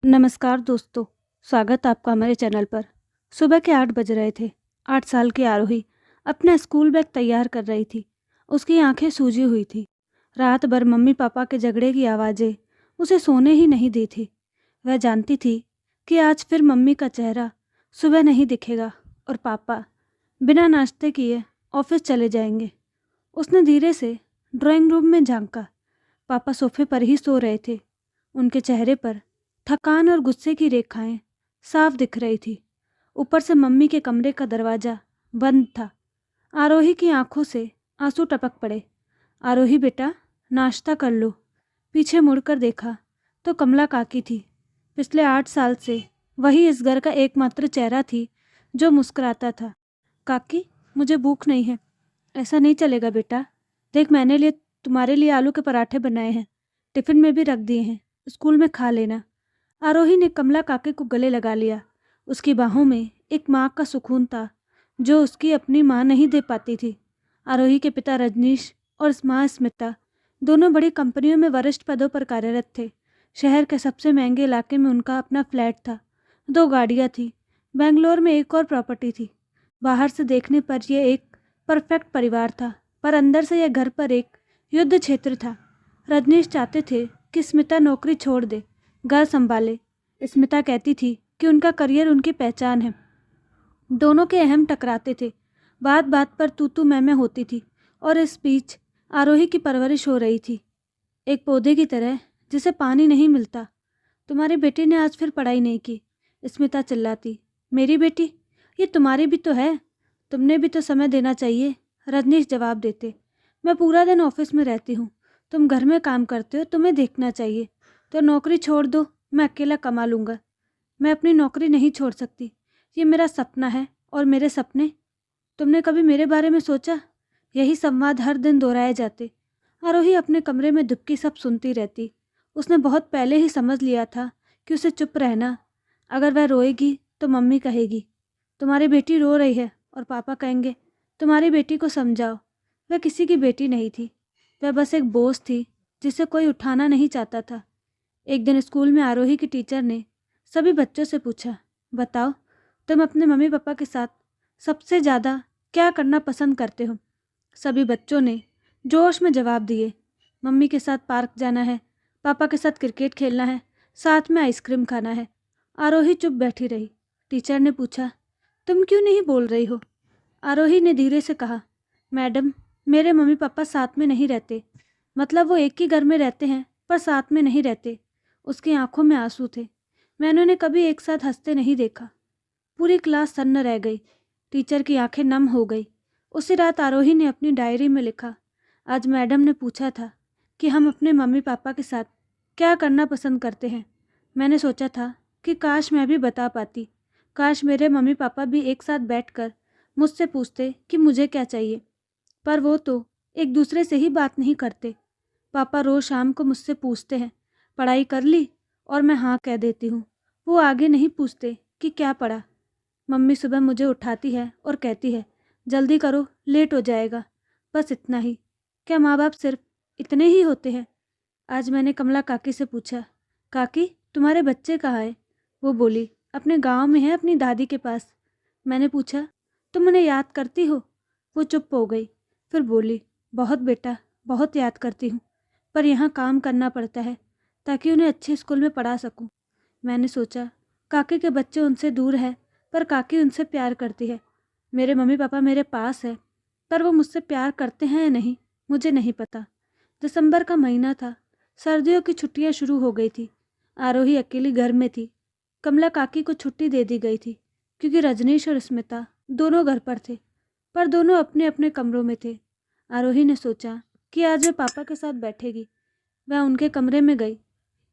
नमस्कार दोस्तों, स्वागत आपका हमारे चैनल पर। सुबह के 8 बज रहे थे। 8 साल की आरोही अपना स्कूल बैग तैयार कर रही थी। उसकी आंखें सूजी हुई थी। रात भर मम्मी पापा के झगड़े की आवाज़ें उसे सोने ही नहीं दी थी। वह जानती थी कि आज फिर मम्मी का चेहरा सुबह नहीं दिखेगा और पापा बिना नाश्ते किए ऑफिस चले जाएंगे। उसने धीरे से ड्राइंग रूम में झांका। पापा सोफे पर ही सो रहे थे। उनके चेहरे पर थकान और गुस्से की रेखाएं साफ दिख रही थी। ऊपर से मम्मी के कमरे का दरवाज़ा बंद था। आरोही की आंखों से आंसू टपक पड़े। आरोही बेटा, नाश्ता कर लो। पीछे मुड़कर देखा तो कमला काकी थी। पिछले 8 साल से वही इस घर का एकमात्र चेहरा थी जो मुस्कुराता था। काकी, मुझे भूख नहीं है। ऐसा नहीं चलेगा बेटा। देख, मैंने तुम्हारे लिए आलू के पराठे बनाए हैं, टिफ़िन में भी रख दिए हैं, स्कूल में खा लेना। आरोही ने कमला काके को गले लगा लिया। उसकी बाहों में एक माँ का सुकून था जो उसकी अपनी माँ नहीं दे पाती थी। आरोही के पिता रजनीश और माँ स्मिता दोनों बड़ी कंपनियों में वरिष्ठ पदों पर कार्यरत थे। शहर के सबसे महंगे इलाके में उनका अपना फ्लैट था। 2 गाड़ियाँ थी। बेंगलोर में एक और प्रॉपर्टी थी। बाहर से देखने पर यह एक परफेक्ट परिवार था, पर अंदर से यह घर पर एक युद्ध क्षेत्र था। रजनीश चाहते थे कि स्मिता नौकरी छोड़ दे, घर संभाले। स्मिता कहती थी कि उनका करियर उनकी पहचान है। दोनों के अहम टकराते थे। बात बात पर तू तू मैं होती थी और इस बीच आरोही की परवरिश हो रही थी, एक पौधे की तरह जिसे पानी नहीं मिलता। तुम्हारी बेटी ने आज फिर पढ़ाई नहीं की, स्मिता चिल्लाती। मेरी बेटी? ये तुम्हारी भी तो है, तुमने भी तो समय देना चाहिए, रजनीश जवाब देते। मैं पूरा दिन ऑफिस में रहती हूँ, तुम घर में काम करते हो, तुम्हें देखना चाहिए। तो नौकरी छोड़ दो, मैं अकेला कमा लूँगा। मैं अपनी नौकरी नहीं छोड़ सकती, ये मेरा सपना है। और मेरे सपने? तुमने कभी मेरे बारे में सोचा? यही संवाद हर दिन दोहराए जाते। आरोही अपने कमरे में दुबकी सब सुनती रहती। उसने बहुत पहले ही समझ लिया था कि उसे चुप रहना। अगर वह रोएगी तो मम्मी कहेगी तुम्हारी बेटी रो रही है, और पापा कहेंगे तुम्हारी बेटी को समझाओ। वह किसी की बेटी नहीं थी, वह बस एक बोझ थी जिसे कोई उठाना नहीं चाहता था। एक दिन स्कूल में आरोही की टीचर ने सभी बच्चों से पूछा, बताओ तुम अपने मम्मी पापा के साथ सबसे ज़्यादा क्या करना पसंद करते हो? सभी बच्चों ने जोश में जवाब दिए, मम्मी के साथ पार्क जाना है, पापा के साथ क्रिकेट खेलना है, साथ में आइसक्रीम खाना है। आरोही चुप बैठी रही। टीचर ने पूछा, तुम क्यों नहीं बोल रही हो? आरोही ने धीरे से कहा, मैडम, मेरे मम्मी पापा साथ में नहीं रहते। मतलब वो एक ही घर में रहते हैं पर साथ में नहीं रहते। उसकी आंखों में आंसू थे। मैंने उन्हें कभी एक साथ हंसते नहीं देखा। पूरी क्लास सन्न रह गई। टीचर की आंखें नम हो गई। उसी रात आरोही ने अपनी डायरी में लिखा, आज मैडम ने पूछा था कि हम अपने मम्मी पापा के साथ क्या करना पसंद करते हैं। मैंने सोचा था कि काश मैं भी बता पाती। काश मेरे मम्मी पापा भी एक साथ बैठकर मुझसे पूछते कि मुझे क्या चाहिए। पर वो तो एक दूसरे से ही बात नहीं करते। पापा रोज़ शाम को मुझसे पूछते हैं, पढ़ाई कर ली? और मैं हाँ कह देती हूँ। वो आगे नहीं पूछते कि क्या पढ़ा। मम्मी सुबह मुझे उठाती है और कहती है, जल्दी करो, लेट हो जाएगा। बस इतना ही। क्या माँ बाप सिर्फ इतने ही होते हैं? आज मैंने कमला काकी से पूछा, काकी तुम्हारे बच्चे कहाँ हैं? वो बोली, अपने गांव में है, अपनी दादी के पास। मैंने पूछा, तुम उन्हें याद करती हो? वो चुप हो गई, फिर बोली, बहुत बेटा, बहुत याद करती हूँ, पर यहाँ काम करना पड़ता है ताकि उन्हें अच्छे स्कूल में पढ़ा सकूँ। मैंने सोचा, काकी के बच्चे उनसे दूर है पर काकी उनसे प्यार करती है। मेरे मम्मी पापा मेरे पास है पर वो मुझसे प्यार करते हैं या नहीं, मुझे नहीं पता। दिसंबर का महीना था। सर्दियों की छुट्टियां शुरू हो गई थी। आरोही अकेली घर में थी। कमला काकी को छुट्टी दे दी गई थी क्योंकि रजनीश और स्मिता दोनों घर पर थे, पर दोनों अपने अपने कमरों में थे। आरोही ने सोचा कि आज वे पापा के साथ बैठेगी। वह उनके कमरे में गई।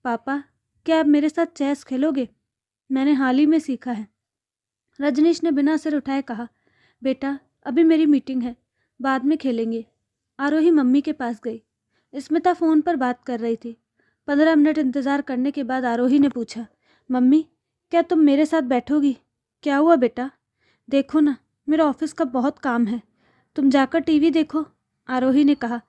पापा, क्या आप मेरे साथ चेस खेलोगे? मैंने हाल ही में सीखा है। रजनीश ने बिना सिर उठाए कहा, बेटा अभी मेरी मीटिंग है, बाद में खेलेंगे। आरोही मम्मी के पास गई। स्मिता फ़ोन पर बात कर रही थी। 15 मिनट इंतज़ार करने के बाद आरोही ने पूछा, मम्मी क्या तुम मेरे साथ बैठोगी? क्या हुआ बेटा? देखो ना, मेरा ऑफिस का बहुत काम है, तुम जाकर टीवी देखो। आरोही ने कहा,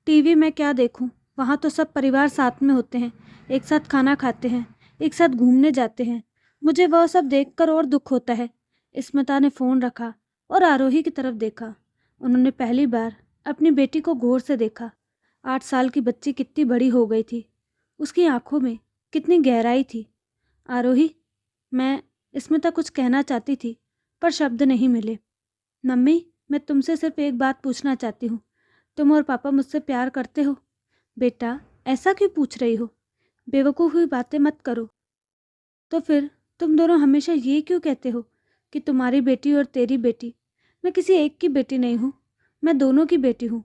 टीवी मैं क्या देखूं? वहाँ तो सब परिवार साथ में होते हैं, एक साथ खाना खाते हैं, एक साथ घूमने जाते हैं। मुझे वह सब देखकर और दुख होता है। स्मिता ने फ़ोन रखा और आरोही की तरफ देखा। उन्होंने पहली बार अपनी बेटी को गौर से देखा। 8 साल की बच्ची कितनी बड़ी हो गई थी। उसकी आंखों में कितनी गहराई थी। आरोही, मैं स्मिता कुछ कहना चाहती थी पर शब्द नहीं मिले। मम्मी, मैं तुमसे सिर्फ एक बात पूछना चाहती हूँ। तुम और पापा मुझसे प्यार करते हो? बेटा, ऐसा क्यों पूछ रही हो? बेवकूफ़ हुई बातें मत करो। तो फिर तुम दोनों हमेशा ये क्यों कहते हो कि तुम्हारी बेटी और तेरी बेटी? मैं किसी एक की बेटी नहीं हूँ, मैं दोनों की बेटी हूँ।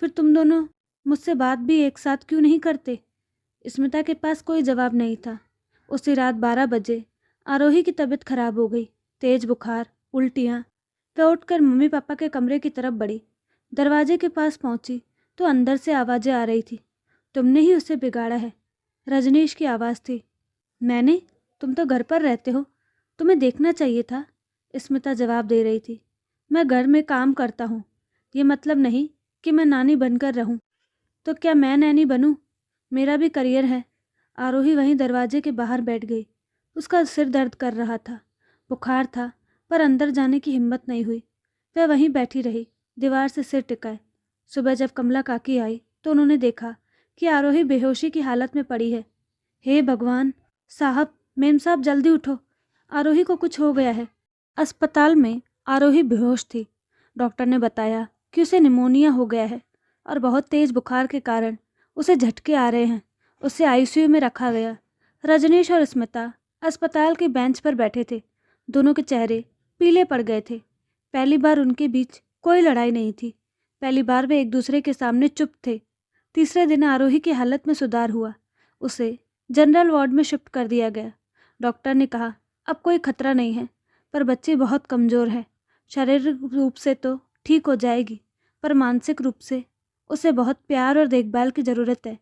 फिर तुम दोनों मुझसे बात भी एक साथ क्यों नहीं करते? स्मिता के पास कोई जवाब नहीं था। उसी रात 12 बजे आरोही की तबीयत खराब हो गई। तेज बुखार, उल्टियाँ। वह उठकर मम्मी पापा के कमरे की तरफ बढ़ी। दरवाजे के पास पहुंची तो अंदर से आवाज़ें आ रही थी। तुमने ही उसे बिगाड़ा है, रजनीश की आवाज़ थी। मैंने? तुम तो घर पर रहते हो, तुम्हें देखना चाहिए था। स्मिता जवाब दे रही थी। मैं घर में काम करता हूँ, ये मतलब नहीं कि मैं नानी बनकर रहूँ। तो क्या मैं नैनी बनूँ? मेरा भी करियर है। आरोही वहीं दरवाजे के बाहर बैठ गई। उसका सिर दर्द कर रहा था, बुखार था, पर अंदर जाने की हिम्मत नहीं हुई। वह वहीं बैठी रही, दीवार से सिर टिकाए। सुबह जब कमला काकी आई तो उन्होंने देखा कि आरोही बेहोशी की हालत में पड़ी है। हे भगवान! साहब, मेम साहब, जल्दी उठो, आरोही को कुछ हो गया है। अस्पताल में आरोही बेहोश थी। डॉक्टर ने बताया कि उसे निमोनिया हो गया है और बहुत तेज बुखार के कारण उसे झटके आ रहे हैं। उसे आईसीयू में रखा गया। रजनीश और स्मिता अस्पताल के बेंच पर बैठे थे। दोनों के चेहरे पीले पड़ गए थे। पहली बार उनके बीच कोई लड़ाई नहीं थी। पहली बार वे एक दूसरे के सामने चुप थे। तीसरे दिन आरोही की हालत में सुधार हुआ। उसे जनरल वार्ड में शिफ्ट कर दिया गया। डॉक्टर ने कहा, अब कोई खतरा नहीं है, पर बच्ची बहुत कमज़ोर है। शारीरिक रूप से तो ठीक हो जाएगी, पर मानसिक रूप से उसे बहुत प्यार और देखभाल की ज़रूरत है।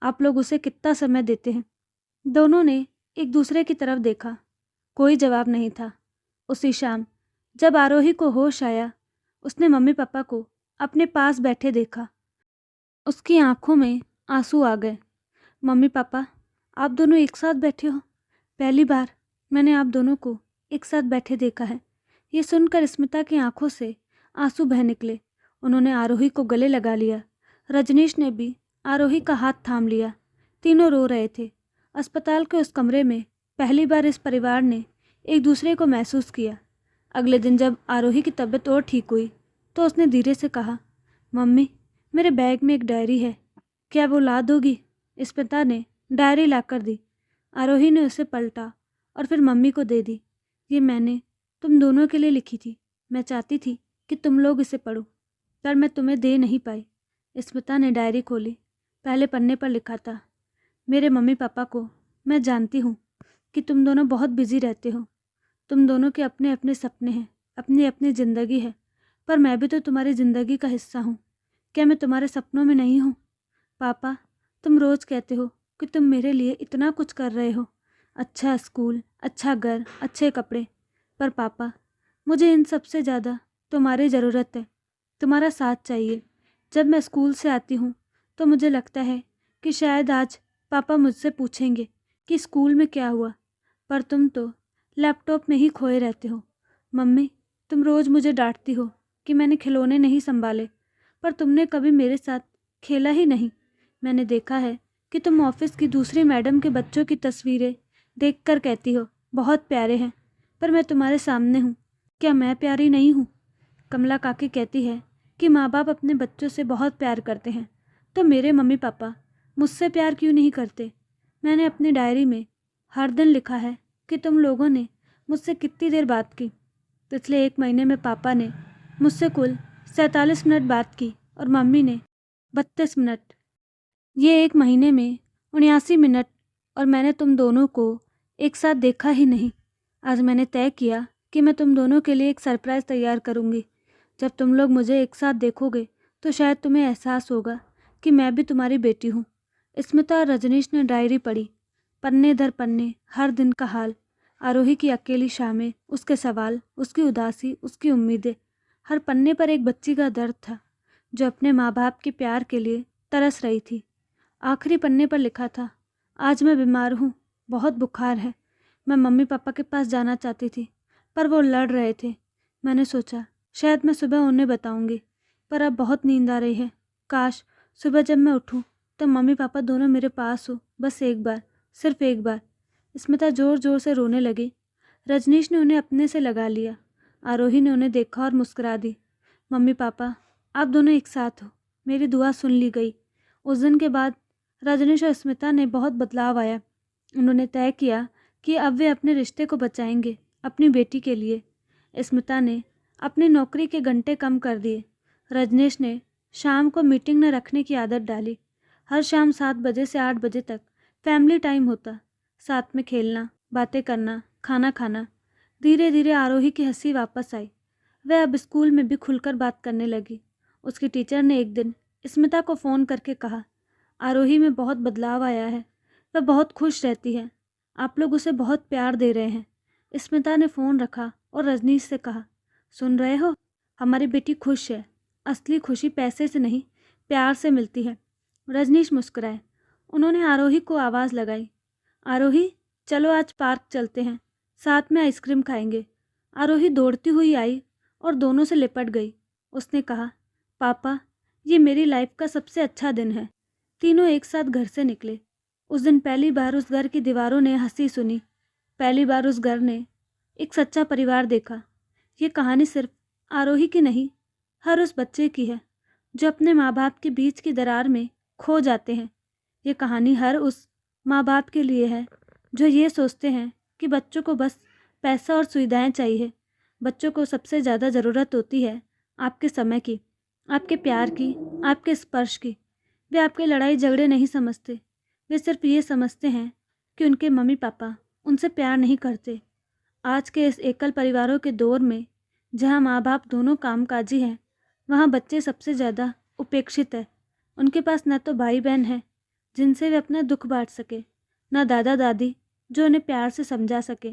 आप लोग उसे कितना समय देते हैं? दोनों ने एक दूसरे की तरफ देखा। कोई जवाब नहीं था। उसी शाम जब आरोही को होश आया, उसने मम्मी पापा को अपने पास बैठे देखा। उसकी आंखों में आंसू आ गए। मम्मी पापा, आप दोनों एक साथ बैठे हो। पहली बार मैंने आप दोनों को एक साथ बैठे देखा है। ये सुनकर स्मिता की आंखों से आंसू बह निकले। उन्होंने आरोही को गले लगा लिया। रजनीश ने भी आरोही का हाथ थाम लिया। तीनों रो रहे थे। अस्पताल के उस कमरे में पहली बार इस परिवार ने एक दूसरे को महसूस किया। अगले दिन जब आरोही की तबीयत और ठीक हुई तो उसने धीरे से कहा, मम्मी, मेरे बैग में एक डायरी है, क्या वो ला दोगी? स्मिता ने डायरी लाकर दी। आरोही ने उसे पलटा और फिर मम्मी को दे दी। ये मैंने तुम दोनों के लिए लिखी थी। मैं चाहती थी कि तुम लोग इसे पढ़ो, पर मैं तुम्हें दे नहीं पाई। स्मिता ने डायरी खोली। पहले पन्ने पर लिखा था, मेरे मम्मी पापा को मैं जानती हूँ कि तुम दोनों बहुत बिजी रहते हो। तुम दोनों के अपने अपने सपने हैं, अपनी अपनी ज़िंदगी है, पर मैं भी तो तुम्हारी ज़िंदगी का हिस्सा हूँ। क्या मैं तुम्हारे सपनों में नहीं हूँ? पापा, तुम रोज़ कहते हो कि तुम मेरे लिए इतना कुछ कर रहे हो, अच्छा स्कूल, अच्छा घर, अच्छे कपड़े, पर पापा, मुझे इन सब से ज़्यादा तुम्हारी ज़रूरत है। तुम्हारा साथ चाहिए। जब मैं स्कूल से आती हूँ तो मुझे लगता है कि शायद आज पापा मुझसे पूछेंगे कि स्कूल में क्या हुआ, पर तुम तो लैपटॉप में ही खोए रहते हो। मम्मी, तुम रोज़ मुझे डांटती हो कि मैंने खिलौने नहीं संभाले, पर तुमने कभी मेरे साथ खेला ही नहीं। मैंने देखा है कि तुम ऑफिस की दूसरी मैडम के बच्चों की तस्वीरें देखकर कहती हो, बहुत प्यारे हैं, पर मैं तुम्हारे सामने हूँ, क्या मैं प्यारी नहीं हूँ? कमला काकी कहती है कि माँ बाप अपने बच्चों से बहुत प्यार करते हैं, तो मेरे मम्मी पापा मुझसे प्यार क्यों नहीं करते? मैंने अपनी डायरी में हर दिन लिखा है कि तुम लोगों ने मुझसे कितनी देर बात की। पिछले 1 महीने में पापा ने मुझसे कुल 47 मिनट बात की और मम्मी ने 32 मिनट। ये 1 महीने में 79 मिनट, और मैंने तुम दोनों को एक साथ देखा ही नहीं। आज मैंने तय किया कि मैं तुम दोनों के लिए एक सरप्राइज़ तैयार करूँगी। जब तुम लोग मुझे एक साथ देखोगे तो शायद तुम्हें एहसास होगा कि मैं भी तुम्हारी बेटी हूँ। स्मिता और रजनीश ने डायरी पढ़ी, पन्ने दर पन्ने, हर दिन का हाल, आरोही की अकेली शामें, उसके सवाल, उसकी उदासी, उसकी उम्मीदें। हर पन्ने पर एक बच्ची का दर्द था जो अपने माँ बाप के प्यार के लिए तरस रही थी। आखिरी पन्ने पर लिखा था, आज मैं बीमार हूँ, बहुत बुखार है। मैं मम्मी पापा के पास जाना चाहती थी, पर वो लड़ रहे थे। मैंने सोचा शायद मैं सुबह उन्हें बताऊंगी, पर अब बहुत नींद आ रही है। काश सुबह जब मैं उठूं तो मम्मी पापा दोनों मेरे पास हो, बस एक बार, सिर्फ एक बार। स्मिता ज़ोर ज़ोर से रोने लगी। रजनीश ने उन्हें अपने से लगा लिया। आरोही ने उन्हें देखा और मुस्कुरा दी। मम्मी पापा, आप दोनों एक साथ हो, मेरी दुआ सुन ली गई। उस दिन के बाद रजनीश और स्मिता ने बहुत बदलाव आया। उन्होंने तय किया कि अब वे अपने रिश्ते को बचाएंगे, अपनी बेटी के लिए। स्मिता ने अपनी नौकरी के घंटे कम कर दिए। रजनीश ने शाम को मीटिंग न रखने की आदत डाली। हर शाम 7 बजे से 8 बजे तक फैमिली टाइम होता, साथ में खेलना, बातें करना, खाना खाना। धीरे धीरे आरोही की हंसी वापस आई। वह अब स्कूल में भी खुलकर बात करने लगी। उसकी टीचर ने एक दिन स्मिता को फ़ोन करके कहा, आरोही में बहुत बदलाव आया है, वह बहुत खुश रहती है, आप लोग उसे बहुत प्यार दे रहे हैं। स्मिता ने फ़ोन रखा और रजनीश से कहा, सुन रहे हो, हमारी बेटी खुश है। असली खुशी पैसे से नहीं, प्यार से मिलती है। रजनीश मुस्कुराए। उन्होंने आरोही को आवाज़ लगाई, आरोही चलो आज पार्क चलते हैं, साथ में आइसक्रीम खाएंगे। आरोही दौड़ती हुई आई और दोनों से लिपट गई। उसने कहा, पापा ये मेरी लाइफ का सबसे अच्छा दिन है। तीनों एक साथ घर से निकले। उस दिन पहली बार उस घर की दीवारों ने हंसी सुनी। पहली बार उस घर ने एक सच्चा परिवार देखा। ये कहानी सिर्फ आरोही की नहीं, हर उस बच्चे की है जो अपने माँ बाप के बीच की दरार में खो जाते हैं। ये कहानी हर उस माँ बाप के लिए है जो ये सोचते हैं कि बच्चों को बस पैसा और सुविधाएं चाहिए। बच्चों को सबसे ज़्यादा ज़रूरत होती है आपके समय की, आपके प्यार की, आपके स्पर्श की। वे आपके लड़ाई झगड़े नहीं समझते, वे सिर्फ ये समझते हैं कि उनके मम्मी पापा उनसे प्यार नहीं करते। आज के इस एकल परिवारों के दौर में जहाँ माँ बाप दोनों कामकाजी हैं, वहाँ बच्चे सबसे ज़्यादा उपेक्षित है। उनके पास न तो भाई बहन है जिनसे वे अपना दुख बांट सके, न दादा दादी जो उन्हें प्यार से समझा सके।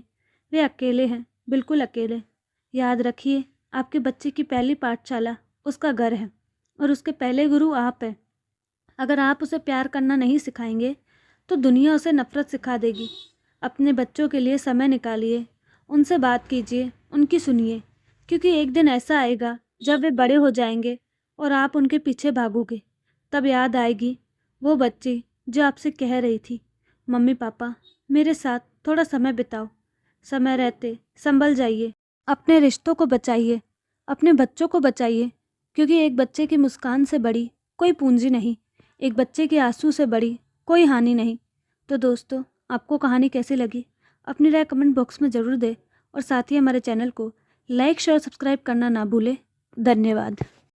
वे अकेले हैं, बिल्कुल अकेले। याद रखिए, आपके बच्चे की पहली पाठशाला उसका घर है और उसके पहले गुरु आप हैं। अगर आप उसे प्यार करना नहीं सिखाएंगे तो दुनिया उसे नफ़रत सिखा देगी। अपने बच्चों के लिए समय निकालिए, उनसे बात कीजिए, उनकी सुनिए, क्योंकि एक दिन ऐसा आएगा जब वे बड़े हो जाएंगे और आप उनके पीछे भागोगे। तब याद आएगी वो बच्ची जो आपसे कह रही थी, मम्मी पापा मेरे साथ थोड़ा समय बिताओ। समय रहते संभल जाइए, अपने रिश्तों को बचाइए, अपने बच्चों को बचाइए, क्योंकि एक बच्चे की मुस्कान से बड़ी कोई पूंजी नहीं, एक बच्चे के आंसू से बड़ी कोई हानि नहीं। तो दोस्तों, आपको कहानी कैसी लगी अपनी राय कमेंट बॉक्स में ज़रूर दें और साथ ही हमारे चैनल को लाइक शेयर सब्सक्राइब करना ना भूलें। धन्यवाद।